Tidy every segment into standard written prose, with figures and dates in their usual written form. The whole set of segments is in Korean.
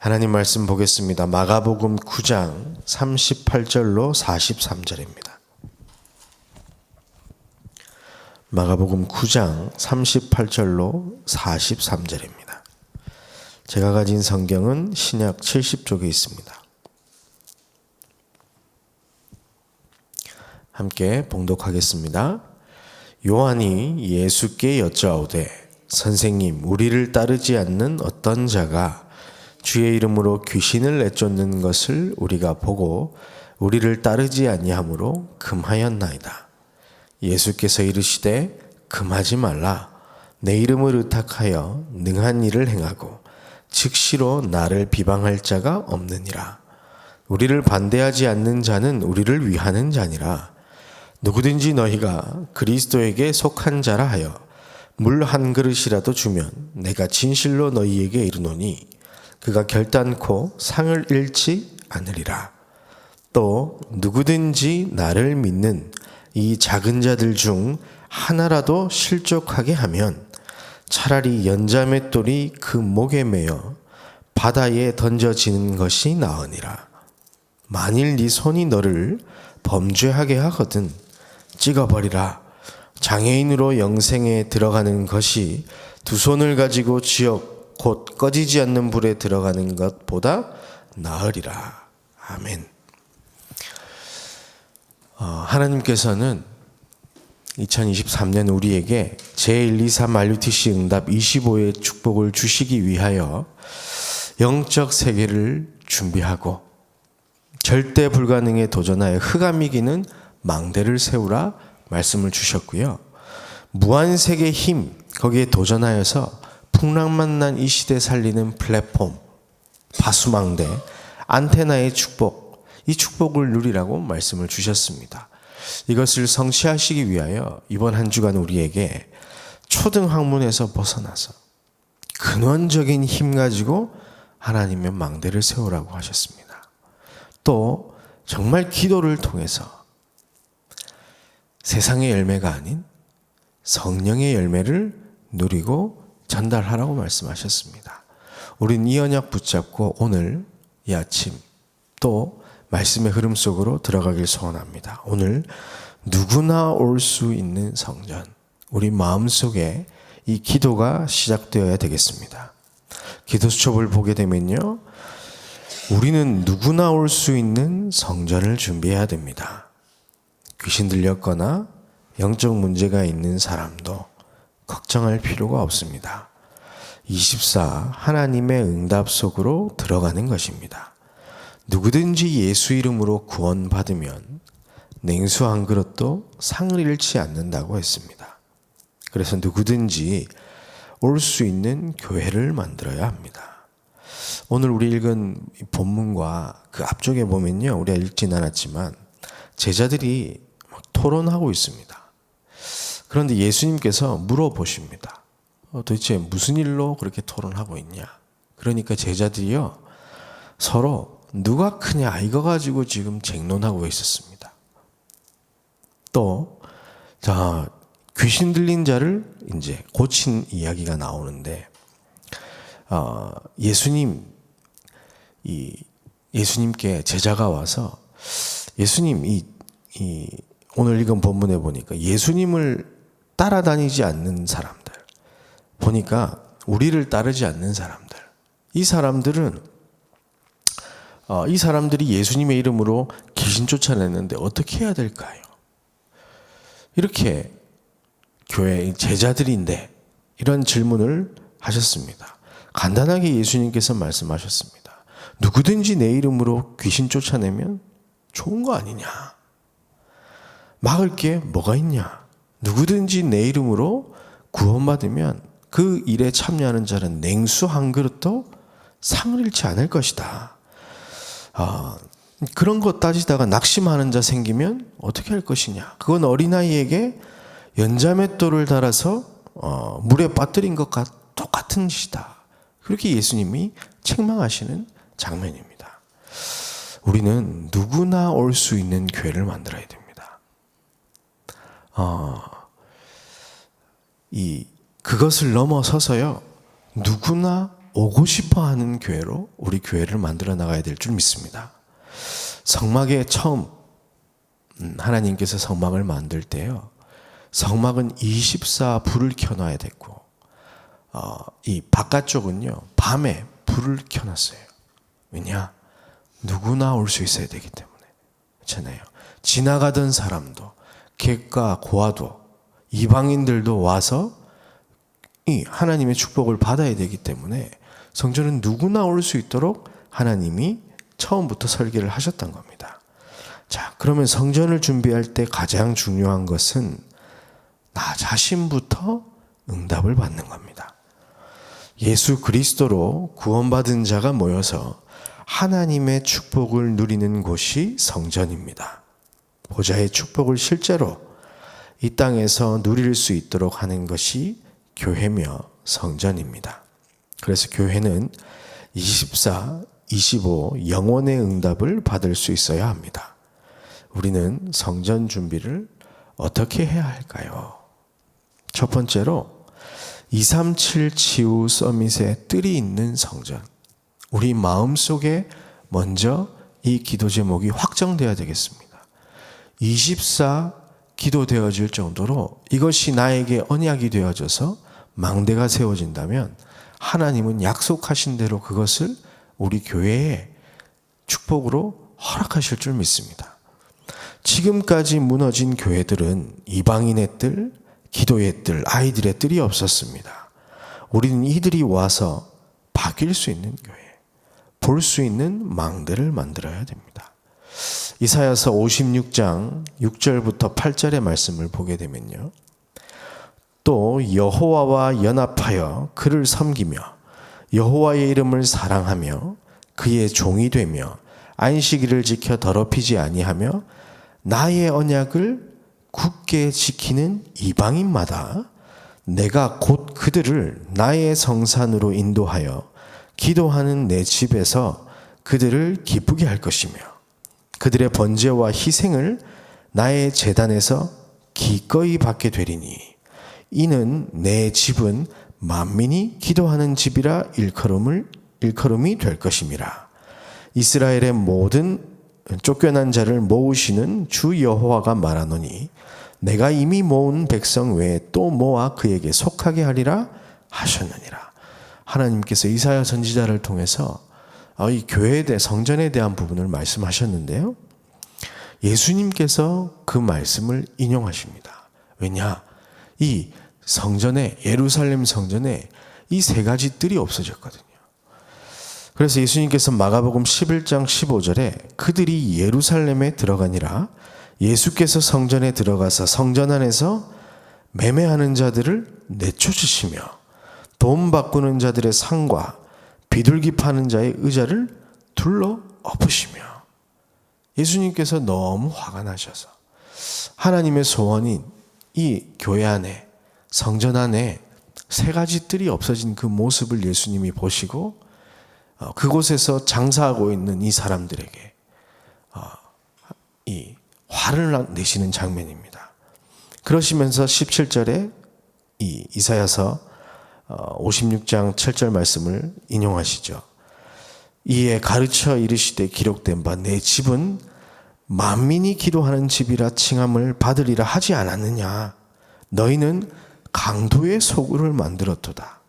하나님 말씀 보겠습니다. 마가복음 9장 38절로 43절입니다. 마가복음 9장 38절로 43절입니다. 제가 가진 성경은 신약 70쪽에 있습니다. 함께 봉독하겠습니다. 요한이 예수께 여짜오되 선생님, 우리를 따르지 않는 어떤 자가 주의 이름으로 귀신을 내쫓는 것을 우리가 보고 우리를 따르지 아니하므로 금하였나이다. 예수께서 이르시되 금하지 말라. 내 이름을 의탁하여 능한 일을 행하고 즉시로 나를 비방할 자가 없느니라. 우리를 반대하지 않는 자는 우리를 위하는 자니라. 누구든지 너희가 그리스도에게 속한 자라 하여 물 한 그릇이라도 주면 내가 진실로 너희에게 이르노니 그가 결단코 상을 잃지 않으리라. 또 누구든지 나를 믿는 이 작은 자들 중 하나라도 실족하게 하면 차라리 연자맷돌이 그 목에 매어 바다에 던져지는 것이 나으니라. 만일 네 손이 너를 범죄하게 하거든 찍어버리라. 장애인으로 영생에 들어가는 것이 두 손을 가지고 지옥 곧 꺼지지 않는 불에 들어가는 것보다 나으리라. 아멘. 하나님께서는 2023년 우리에게 제123 RUTC 응답 25의 축복을 주시기 위하여 영적 세계를 준비하고 절대 불가능에 도전하여 흑암 이기는 망대를 세우라 말씀을 주셨고요. 무한세계 힘 거기에 도전하여서 풍랑만 난 이 시대 살리는 플랫폼, 파수망대, 안테나의 축복, 이 축복을 누리라고 말씀을 주셨습니다. 이것을 성취하시기 위하여 이번 한 주간 우리에게 초등학문에서 벗어나서 근원적인 힘 가지고 하나님의 망대를 세우라고 하셨습니다. 또 정말 기도를 통해서 세상의 열매가 아닌 성령의 열매를 누리고 전달하라고 말씀하셨습니다. 우린 이 언약 붙잡고 오늘 이 아침 또 말씀의 흐름 속으로 들어가길 소원합니다. 오늘 누구나 올 수 있는 성전, 우리 마음속에 이 기도가 시작되어야 되겠습니다. 기도 수첩을 보게 되면요, 우리는 누구나 올 수 있는 성전을 준비해야 됩니다. 귀신 들렸거나 영적 문제가 있는 사람도 걱정할 필요가 없습니다. 24 하나님의 응답 속으로 들어가는 것입니다. 누구든지 예수 이름으로 구원받으면 냉수 한 그릇도 상을 잃지 않는다고 했습니다. 그래서 누구든지 올 수 있는 교회를 만들어야 합니다. 오늘 우리 읽은 본문과 그 앞쪽에 보면요, 우리가 읽진 않았지만 제자들이 막 토론하고 있습니다. 그런데 예수님께서 물어보십니다. 도대체 무슨 일로 그렇게 토론하고 있냐? 그러니까 제자들이요, 서로 누가 크냐 이거 가지고 지금 쟁론하고 있었습니다. 또 귀신 들린 자를 이제 고친 이야기가 나오는데 예수님께 제자가 와서 예수님 오늘 읽은 본문에 보니까 예수님을 따라다니지 않는 사람들 보니까 우리를 따르지 않는 사람들, 이 사람들이 예수님의 이름으로 귀신 쫓아냈는데 어떻게 해야 될까요? 이렇게 교회 제자들인데 이런 질문을 하셨습니다. 간단하게 예수님께서 말씀하셨습니다. 누구든지 내 이름으로 귀신 쫓아내면 좋은 거 아니냐? 막을 게 뭐가 있냐? 누구든지 내 이름으로 구원받으면 그 일에 참여하는 자는 냉수 한 그릇도 상을 잃지 않을 것이다. 그런 것 따지다가 낙심하는 자 생기면 어떻게 할 것이냐? 그건 어린아이에게 연자맷돌을 달아서 물에 빠뜨린 것과 똑같은 짓이다. 그렇게 예수님이 책망하시는 장면입니다. 우리는 누구나 올 수 있는 교회를 만들어야 됩니다. 그것을 넘어서서요, 누구나 오고 싶어 하는 교회로 우리 교회를 만들어 나가야 될 줄 믿습니다. 성막에 처음 하나님께서 성막을 만들 때요, 성막은 24 불을 켜놔야 됐고, 이 바깥쪽은요 밤에 불을 켜놨어요. 왜냐? 누구나 올 수 있어야 되기 때문에. 그렇잖아요. 지나가던 사람도, 객과 고아도, 이방인들도 와서 이 하나님의 축복을 받아야 되기 때문에 성전은 누구나 올 수 있도록 하나님이 처음부터 설계를 하셨던 겁니다. 자, 그러면 성전을 준비할 때 가장 중요한 것은 나 자신부터 응답을 받는 겁니다. 예수 그리스도로 구원받은 자가 모여서 하나님의 축복을 누리는 곳이 성전입니다. 보좌의 축복을 실제로 이 땅에서 누릴 수 있도록 하는 것이 교회며 성전입니다. 그래서 교회는 24, 25 영원의 응답을 받을 수 있어야 합니다. 우리는 성전 준비를 어떻게 해야 할까요? 첫 번째로 237 치유 서밋의 뜰이 있는 성전. 우리 마음속에 먼저 이 기도 제목이 확정되어야 되겠습니다. 24 기도되어질 정도로 이것이 나에게 언약이 되어져서 망대가 세워진다면 하나님은 약속하신 대로 그것을 우리 교회에 축복으로 허락하실 줄 믿습니다. 지금까지 무너진 교회들은 이방인의 뜰, 기도의 뜰, 아이들의 뜰이 없었습니다. 우리는 이들이 와서 바뀔 수 있는 교회, 볼 수 있는 망대를 만들어야 됩니다. 이사야서 56장 6절부터 8절의 말씀을 보게 되면요, 또 여호와와 연합하여 그를 섬기며 여호와의 이름을 사랑하며 그의 종이 되며 안식일을 지켜 더럽히지 아니하며 나의 언약을 굳게 지키는 이방인마다 내가 곧 그들을 나의 성산으로 인도하여 기도하는 내 집에서 그들을 기쁘게 할 것이며 그들의 번제와 희생을 나의 제단에서 기꺼이 받게 되리니 이는 내 집은 만민이 기도하는 집이라 일컬음이 될 것임이라. 이스라엘의 모든 쫓겨난 자를 모으시는 주 여호와가 말하노니 내가 이미 모은 백성 외에 또 모아 그에게 속하게 하리라 하셨느니라. 하나님께서 이사야 선지자를 통해서 이 교회에 대해 성전에 대한 부분을 말씀하셨는데요, 예수님께서 그 말씀을 인용하십니다. 왜냐? 이 성전에, 예루살렘 성전에 이 세 가지 뜰이 없어졌거든요. 그래서 예수님께서 마가복음 11장 15절에 그들이 예루살렘에 들어가니라, 예수께서 성전에 들어가서 성전 안에서 매매하는 자들을 내쫓으시며 돈 바꾸는 자들의 상과 비둘기 파는 자의 의자를 둘러 엎으시며, 예수님께서 너무 화가 나셔서 하나님의 소원인 이 교회 안에, 성전 안에 세 가지 뜰이 없어진 그 모습을 예수님이 보시고 그곳에서 장사하고 있는 이 사람들에게 이 화를 내시는 장면입니다. 그러시면서 17절에 이 이사야서 56장 7절 말씀을 인용하시죠. 이에 가르쳐 이르시되 기록된 바 내 집은 만민이 기도하는 집이라 칭함을 받으리라 하지 않았느냐. 너희는 강도의 소굴을 만들었도다.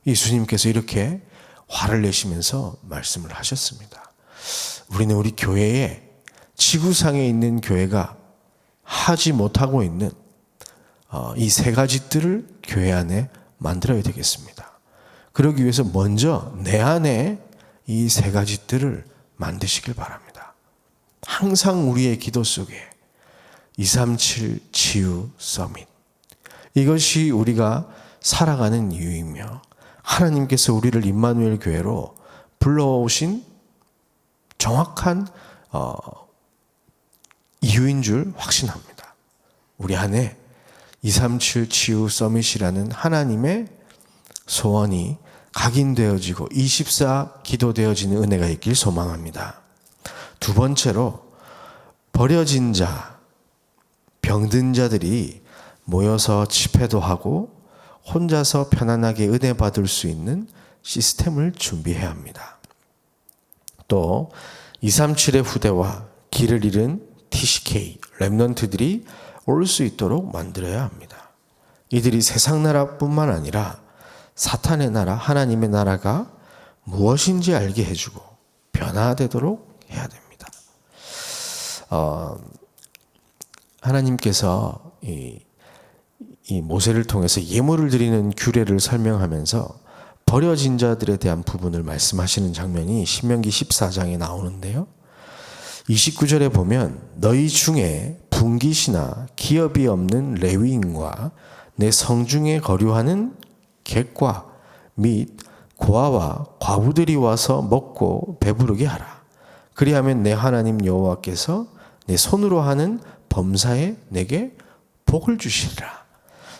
예수님께서 이렇게 화를 내시면서 말씀을 하셨습니다. 우리는 우리 교회에, 지구상에 있는 교회가 하지 못하고 있는 이 세 가지 뜰을 교회 안에 만들어야 되겠습니다. 그러기 위해서 먼저 내 안에 이 세 가지 뜰을 만드시길 바랍니다. 항상 우리의 기도 속에 237 치유 서밋, 이것이 우리가 살아가는 이유이며 하나님께서 우리를 임마누엘 교회로 불러오신 정확한 이유인 줄 확신합니다. 우리 안에 237 치유 서밋이라는 하나님의 소원이 각인되어지고 24 기도되어지는 은혜가 있길 소망합니다. 두 번째로, 버려진 자, 병든 자들이 모여서 집회도 하고 혼자서 편안하게 은혜 받을 수 있는 시스템을 준비해야 합니다. 또 237의 후대와 길을 잃은 TCK, 렘넌트들이 올 수 있도록 만들어야 합니다. 이들이 세상 나라뿐만 아니라 사탄의 나라, 하나님의 나라가 무엇인지 알게 해주고 변화되도록 해야 됩니다. 하나님께서 이 모세를 통해서 예물을 드리는 규례를 설명하면서 버려진 자들에 대한 부분을 말씀하시는 장면이 신명기 14장에 나오는데요. 29절에 보면 너희 중에 분깃이나 기업이 없는 레위인과 내 성중에 거류하는 객과 및 고아와 과부들이 와서 먹고 배부르게 하라. 그리하면 내 하나님 여호와께서 내 손으로 하는 범사에 내게 복을 주시리라.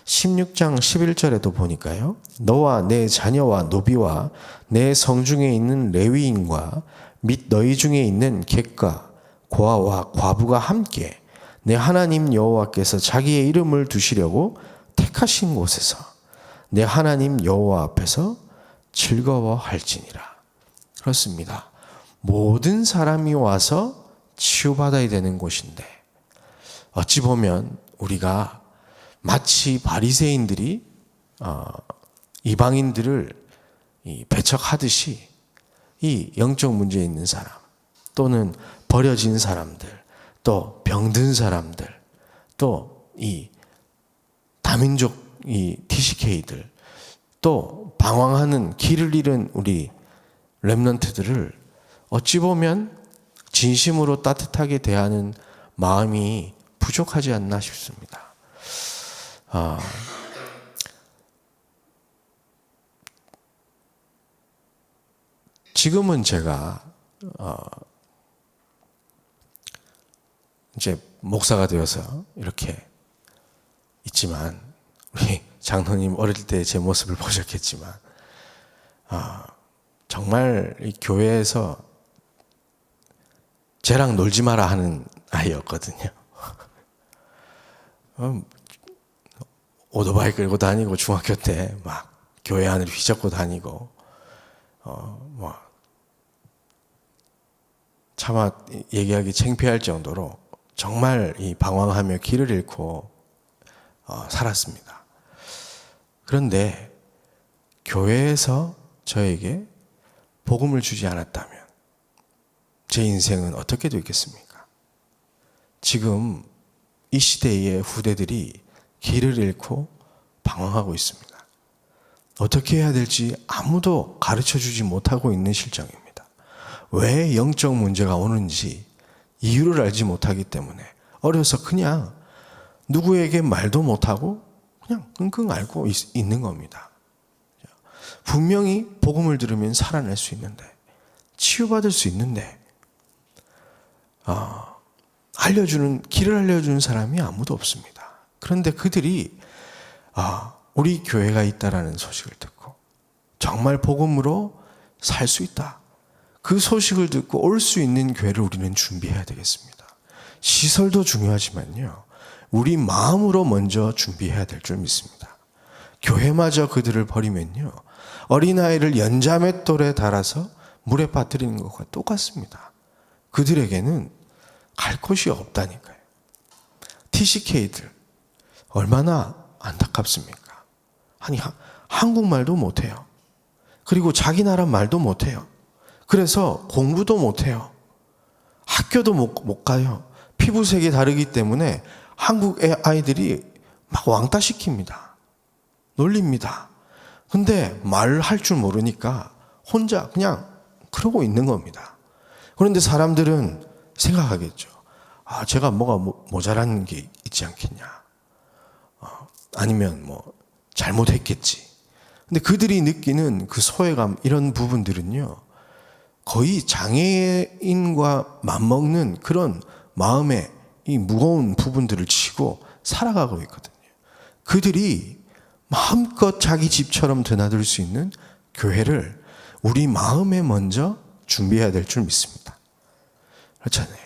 16장 11절에도 보니까요. 너와 내 자녀와 노비와 내 성중에 있는 레위인과 및 너희 중에 있는 객과 고아와 과부가 함께 내 하나님 여호와께서 자기의 이름을 두시려고 택하신 곳에서 내 하나님 여호와 앞에서 즐거워할지니라. 그렇습니다. 모든 사람이 와서 치유받아야 되는 곳인데 어찌 보면 우리가 마치 바리새인들이 이방인들을 배척하듯이 이 영적 문제에 있는 사람 또는 버려진 사람들 또 병든 사람들 또 이 다민족 이 TCK들 또 방황하는 길을 잃은 우리 렘넌트들을 어찌 보면 진심으로 따뜻하게 대하는 마음이 부족하지 않나 싶습니다. 지금은 제가 이제 목사가 되어서 이렇게 있지만 우리 장로님 어릴 때 제 모습을 보셨겠지만 정말 이 교회에서 쟤랑 놀지 마라 하는 아이였거든요. 오토바이 끌고 다니고 중학교 때 막 교회 안을 휘젓고 다니고 차마 얘기하기 창피할 정도로 정말 이 방황하며 길을 잃고 살았습니다. 그런데 교회에서 저에게 복음을 주지 않았다면 제 인생은 어떻게 되겠습니까? 지금 이 시대의 후대들이 길을 잃고 방황하고 있습니다. 어떻게 해야 될지 아무도 가르쳐 주지 못하고 있는 실정입니다. 왜 영적 문제가 오는지 이유를 알지 못하기 때문에 어려서 그냥 누구에게 말도 못하고 그냥 끙끙 앓고 있는 겁니다. 분명히 복음을 들으면 살아날 수 있는데 치유받을 수 있는데 길을 알려주는 사람이 아무도 없습니다. 그런데 그들이 우리 교회가 있다라는 소식을 듣고 정말 복음으로 살 수 있다. 그 소식을 듣고 올 수 있는 교회를 우리는 준비해야 되겠습니다. 시설도 중요하지만요. 우리 마음으로 먼저 준비해야 될 줄 믿습니다. 교회마저 그들을 버리면요. 어린아이를 연자맷돌에 달아서 물에 빠뜨리는 것과 똑같습니다. 그들에게는 갈 곳이 없다니까요. TCK들 얼마나 안타깝습니까? 아니 한국말도 못해요. 그리고 자기 나라 말도 못해요. 그래서 공부도 못해요. 학교도 못 가요. 피부색이 다르기 때문에 한국 아이들이 막 왕따시킵니다. 놀립니다. 근데 말을 할 줄 모르니까 혼자 그냥 그러고 있는 겁니다. 그런데 사람들은 생각하겠죠. 제가 뭐가 모자란 게 있지 않겠냐. 아니면 잘못했겠지. 근데 그들이 느끼는 그 소외감 이런 부분들은요. 거의 장애인과 맞먹는 그런 마음의 이 무거운 부분들을 치고 살아가고 있거든요. 그들이 마음껏 자기 집처럼 드나들 수 있는 교회를 우리 마음에 먼저 준비해야 될 줄 믿습니다. 그렇잖아요.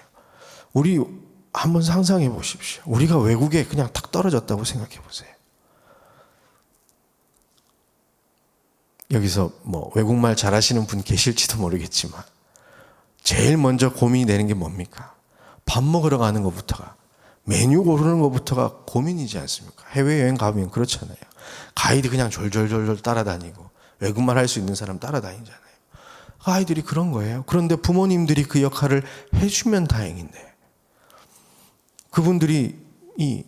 우리 한번 상상해 보십시오. 우리가 외국에 그냥 탁 떨어졌다고 생각해 보세요. 여기서 뭐 외국말 잘하시는 분 계실지도 모르겠지만 제일 먼저 고민이 되는 게 뭡니까? 밥 먹으러 가는 것부터가, 메뉴 고르는 것부터가 고민이지 않습니까? 해외여행 가면 그렇잖아요. 가이드 그냥 졸졸졸졸 따라다니고 외국말 할 수 있는 사람 따라다니잖아요. 아이들이 그런 거예요. 그런데 부모님들이 그 역할을 해주면 다행인데 그분들이 이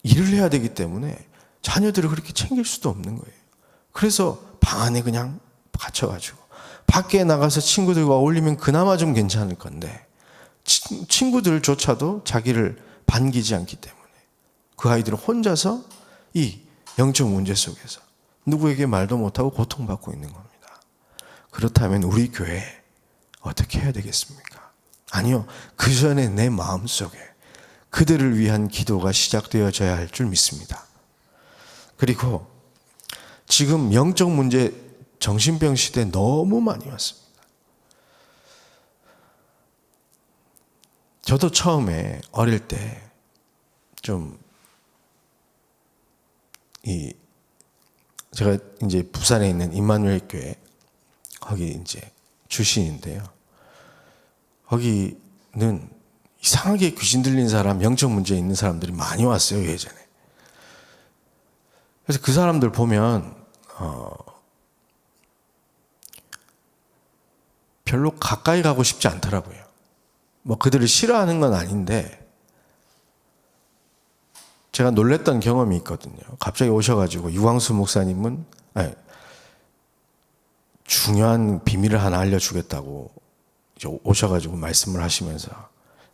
일을 해야 되기 때문에 자녀들을 그렇게 챙길 수도 없는 거예요. 그래서 방 안에 그냥 갇혀가지고 밖에 나가서 친구들과 어울리면 그나마 좀 괜찮을 건데 친구들조차도 자기를 반기지 않기 때문에 그 아이들은 혼자서 이 영적 문제 속에서 누구에게 말도 못하고 고통받고 있는 겁니다. 그렇다면 우리 교회 어떻게 해야 되겠습니까? 아니요, 그 전에 내 마음속에 그들을 위한 기도가 시작되어져야 할 줄 믿습니다. 그리고 지금 영적 문제, 정신병 시대 너무 많이 왔습니다. 저도 처음에 어릴 때 제가 이제 부산에 있는 임마누엘 교회 거기 이제 출신인데요. 거기는 이상하게 귀신 들린 사람, 영적 문제 있는 사람들이 많이 왔어요, 예전에. 그래서 그 사람들 보면 별로 가까이 가고 싶지 않더라고요. 뭐 그들을 싫어하는 건 아닌데 제가 놀랬던 경험이 있거든요. 갑자기 오셔가지고 유광수 목사님은 중요한 비밀을 하나 알려주겠다고 오셔가지고 말씀을 하시면서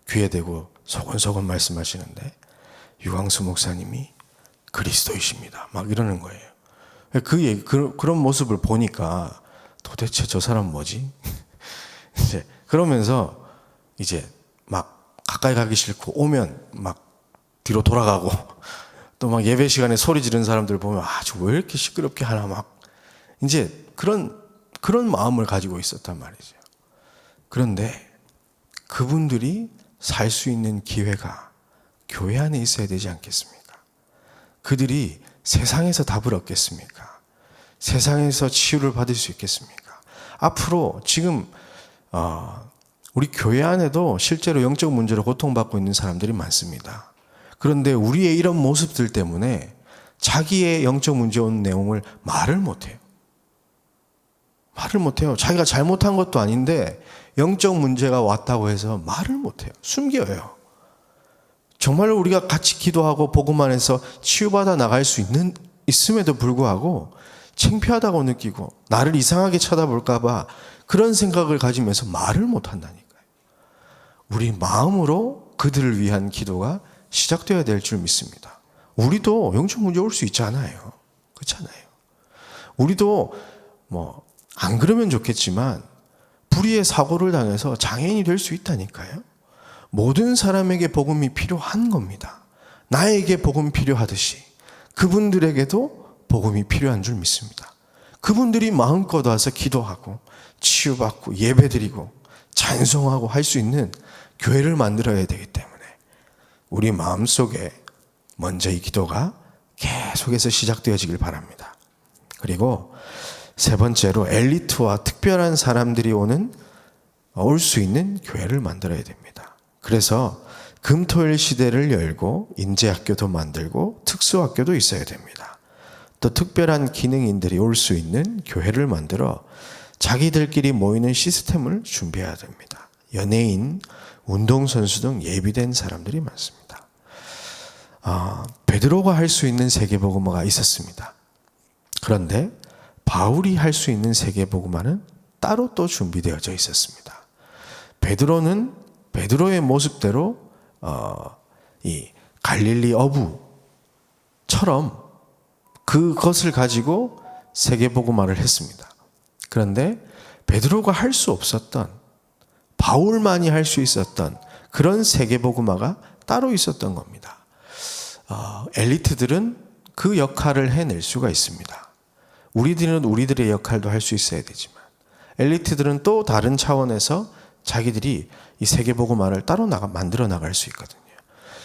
귀에 대고 소곤소곤 말씀하시는데 유광수 목사님이 그리스도이십니다. 막 이러는 거예요. 그런 모습을 보니까 도대체 저 사람 뭐지? 이제 그러면서 이제 막 가까이 가기 싫고 오면 막 뒤로 돌아가고 또 막 예배 시간에 소리 지르는 사람들 보면 아주 왜 이렇게 시끄럽게 하나 막 이제 그런 마음을 가지고 있었단 말이죠. 그런데 그분들이 살 수 있는 기회가 교회 안에 있어야 되지 않겠습니까? 그들이 세상에서 답을 얻겠습니까? 세상에서 치유를 받을 수 있겠습니까? 앞으로 지금 우리 교회 안에도 실제로 영적 문제로 고통받고 있는 사람들이 많습니다. 그런데 우리의 이런 모습들 때문에 자기의 영적 문제 온 내용을 말을 못해요. 말을 못해요. 자기가 잘못한 것도 아닌데 영적 문제가 왔다고 해서 말을 못해요. 숨겨요. 정말 우리가 같이 기도하고 복음만 해서 치유받아 나갈 수 있음에도 불구하고 창피하다고 느끼고 나를 이상하게 쳐다볼까 봐 그런 생각을 가지면서 말을 못한다니까요. 우리 마음으로 그들을 위한 기도가 시작되어야 될 줄 믿습니다. 우리도 영적 문제 올 수 있잖아요. 그렇잖아요. 우리도 안 그러면 좋겠지만 불의의 사고를 당해서 장애인이 될 수 있다니까요. 모든 사람에게 복음이 필요한 겁니다. 나에게 복음 필요하듯이 그분들에게도 복음이 필요한 줄 믿습니다. 그분들이 마음껏 와서 기도하고 치유받고 예배드리고 찬송하고 할 수 있는 교회를 만들어야 되기 때문에 우리 마음속에 먼저 이 기도가 계속해서 시작되어지길 바랍니다. 그리고 세 번째로 엘리트와 특별한 사람들이 올 수 있는 교회를 만들어야 됩니다. 그래서 금토일 시대를 열고 인재학교도 만들고 특수학교도 있어야 됩니다. 또 특별한 기능인들이 올 수 있는 교회를 만들어 자기들끼리 모이는 시스템을 준비해야 됩니다. 연예인, 운동선수 등 예비된 사람들이 많습니다. 베드로가 할 수 있는 세계복음화가 있었습니다. 그런데 바울이 할 수 있는 세계복음화는 따로 또 준비되어져 있었습니다. 베드로는 베드로의 모습대로 이 갈릴리 어부처럼 그것을 가지고 세계복음화를 했습니다. 그런데 베드로가 할 수 없었던, 바울만이 할 수 있었던 그런 세계복음화가 따로 있었던 겁니다. 엘리트들은 그 역할을 해낼 수가 있습니다. 우리들은 우리들의 역할도 할 수 있어야 되지만 엘리트들은 또 다른 차원에서 자기들이 이 세계복음화를 따로 만들어 나갈 수 있거든요.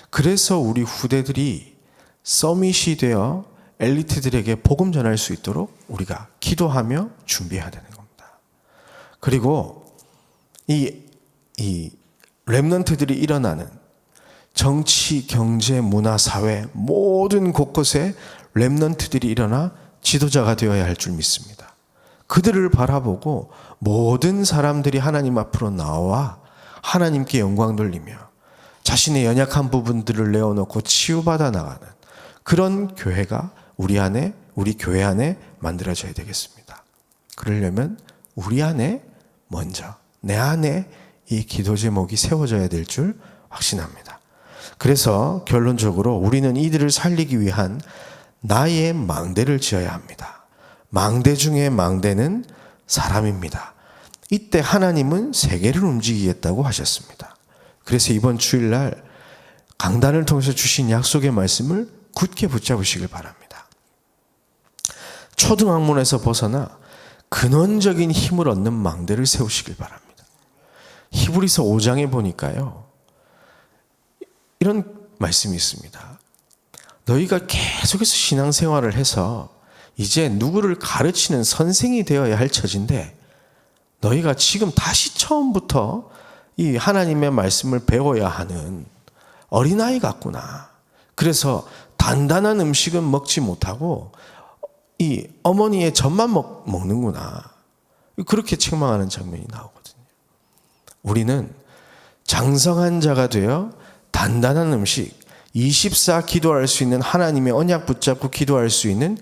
그래서 우리 후대들이 서밋이 되어 엘리트들에게 복음 전할 수 있도록 우리가 기도하며 준비해야 되는 겁니다. 그리고 이 렘넌트들이 일어나는 정치, 경제, 문화, 사회 모든 곳곳에 렘넌트들이 일어나 지도자가 되어야 할 줄 믿습니다. 그들을 바라보고 모든 사람들이 하나님 앞으로 나와 하나님께 영광 돌리며 자신의 연약한 부분들을 내어놓고 치유받아 나가는 그런 교회가 우리 교회 안에 만들어져야 되겠습니다. 그러려면 우리 안에 먼저 내 안에 이 기도 제목이 세워져야 될 줄 확신합니다. 그래서 결론적으로 우리는 이들을 살리기 위한 나의 망대를 지어야 합니다. 망대 중에 망대는 사람입니다. 이때 하나님은 세계를 움직이겠다고 하셨습니다. 그래서 이번 주일날 강단을 통해서 주신 약속의 말씀을 굳게 붙잡으시길 바랍니다. 초등학문에서 벗어나 근원적인 힘을 얻는 망대를 세우시길 바랍니다. 히브리서 5장에 보니까요, 이런 말씀이 있습니다. 너희가 계속해서 신앙생활을 해서 이제 누구를 가르치는 선생이 되어야 할 처지인데 너희가 지금 다시 처음부터 이 하나님의 말씀을 배워야 하는 어린아이 같구나. 그래서 단단한 음식은 먹지 못하고 이 어머니의 젖만 먹는구나. 그렇게 책망하는 장면이 나오거든요. 우리는 장성한 자가 되어 단단한 음식, 24 기도할 수 있는 하나님의 언약 붙잡고 기도할 수 있는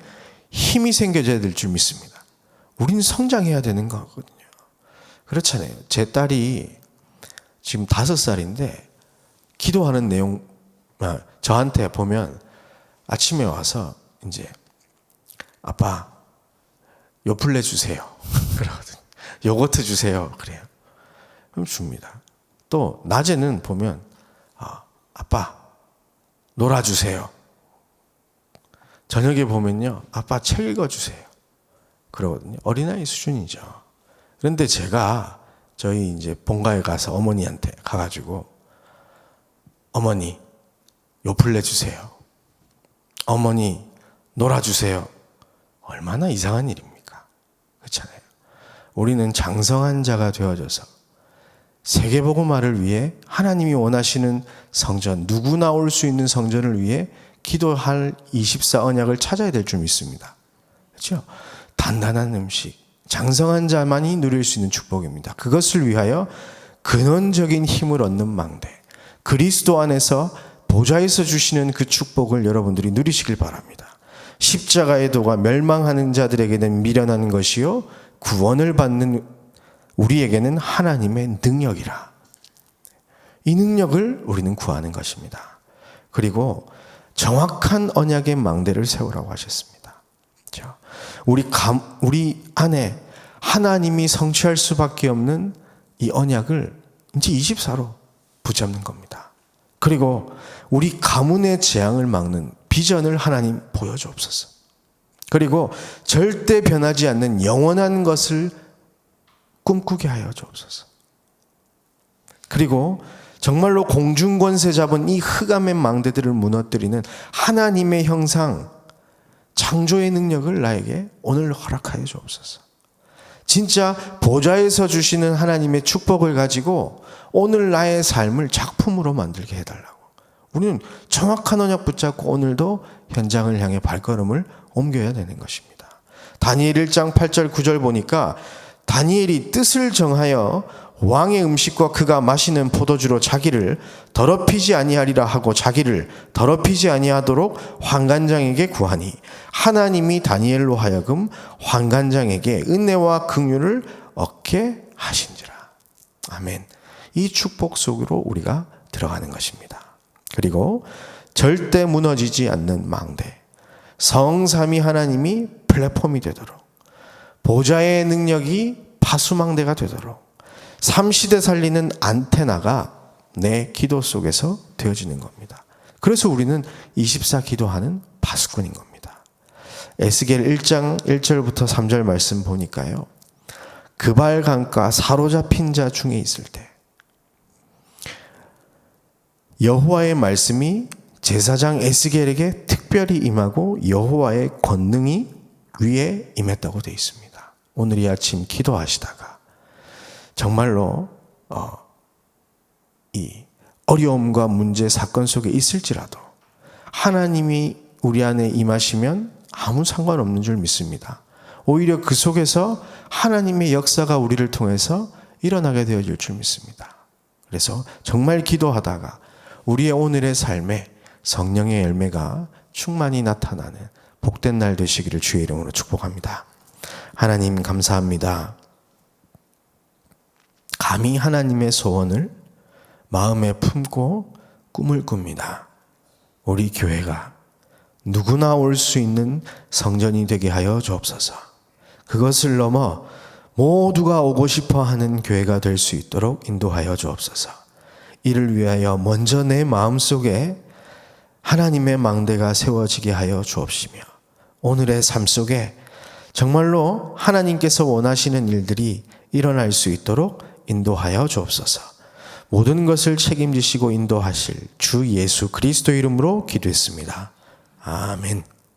힘이 생겨져야 될 줄 믿습니다. 우리는 성장해야 되는 거거든요. 그렇잖아요. 제 딸이 지금 5살인데 기도하는 내용, 저한테 보면 아침에 와서 이제 아빠 요플레 주세요. 그러거든요. 요거트 주세요. 그래요. 그럼 줍니다. 또 낮에는 보면 아빠 놀아주세요. 저녁에 보면요, 아빠 책 읽어주세요. 그러거든요. 어린아이 수준이죠. 그런데 제가 저희 이제 본가에 가서 어머니한테 가가지고 어머니 요플레 주세요. 어머니 놀아주세요. 얼마나 이상한 일입니까? 그렇잖아요. 우리는 장성한 자가 되어져서 세계복음화를 위해 하나님이 원하시는 성전, 누구나 올 수 있는 성전을 위해 기도할 24 언약을 찾아야 될 줄 믿습니다. 그렇죠? 단단한 음식, 장성한 자만이 누릴 수 있는 축복입니다. 그것을 위하여 근원적인 힘을 얻는 망대, 그리스도 안에서 보좌에서 주시는 그 축복을 여러분들이 누리시길 바랍니다. 십자가의 도가 멸망하는 자들에게는 미련한 것이요 구원을 받는 우리에게는 하나님의 능력이라. 이 능력을 우리는 구하는 것입니다. 그리고 정확한 언약의 망대를 세우라고 하셨습니다. 우리 안에 하나님이 성취할 수밖에 없는 이 언약을 이제 24로 붙잡는 겁니다. 그리고 우리 가문의 재앙을 막는 비전을 하나님 보여주옵소서. 그리고 절대 변하지 않는 영원한 것을 꿈꾸게 하여 주옵소서. 그리고 정말로 공중권세 잡은 이 흑암의 망대들을 무너뜨리는 하나님의 형상, 창조의 능력을 나에게 오늘 허락하여 주옵소서. 진짜 보좌에서 주시는 하나님의 축복을 가지고 오늘 나의 삶을 작품으로 만들게 해달라고. 우리는 정확한 언약 붙잡고 오늘도 현장을 향해 발걸음을 옮겨야 되는 것입니다. 다니엘 1장 8절 9절 보니까 다니엘이 뜻을 정하여 왕의 음식과 그가 마시는 포도주로 자기를 더럽히지 아니하리라 하고 자기를 더럽히지 아니하도록 환관장에게 구하니 하나님이 다니엘로 하여금 환관장에게 은혜와 긍휼을 얻게 하신지라. 아멘. 이 축복 속으로 우리가 들어가는 것입니다. 그리고 절대 무너지지 않는 망대, 성삼위 하나님이 플랫폼이 되도록, 보좌의 능력이 파수망대가 되도록 3시대 살리는 안테나가 내 기도 속에서 되어지는 겁니다. 그래서 우리는 24 기도하는 파수꾼인 겁니다. 에스겔 1장 1절부터 3절 말씀 보니까요, 그발 강가 사로잡힌 자 중에 있을 때 여호와의 말씀이 제사장 에스겔에게 특별히 임하고 여호와의 권능이 위에 임했다고 되어 있습니다. 오늘 이 아침 기도하시다가 정말로 이 어려움과 문제, 사건 속에 있을지라도 하나님이 우리 안에 임하시면 아무 상관없는 줄 믿습니다. 오히려 그 속에서 하나님의 역사가 우리를 통해서 일어나게 되어질 줄 믿습니다. 그래서 정말 기도하다가 우리의 오늘의 삶에 성령의 열매가 충만히 나타나는 복된 날 되시기를 주의 이름으로 축복합니다. 하나님 감사합니다. 감히 하나님의 소원을 마음에 품고 꿈을 꿉니다. 우리 교회가 누구나 올 수 있는 성전이 되게 하여 주옵소서. 그것을 넘어 모두가 오고 싶어 하는 교회가 될 수 있도록 인도하여 주옵소서. 이를 위하여 먼저 내 마음속에 하나님의 망대가 세워지게 하여 주옵시며 오늘의 삶 속에 정말로 하나님께서 원하시는 일들이 일어날 수 있도록 인도하여 주옵소서. 모든 것을 책임지시고 인도하실 주 예수 그리스도 이름으로 기도했습니다. 아멘.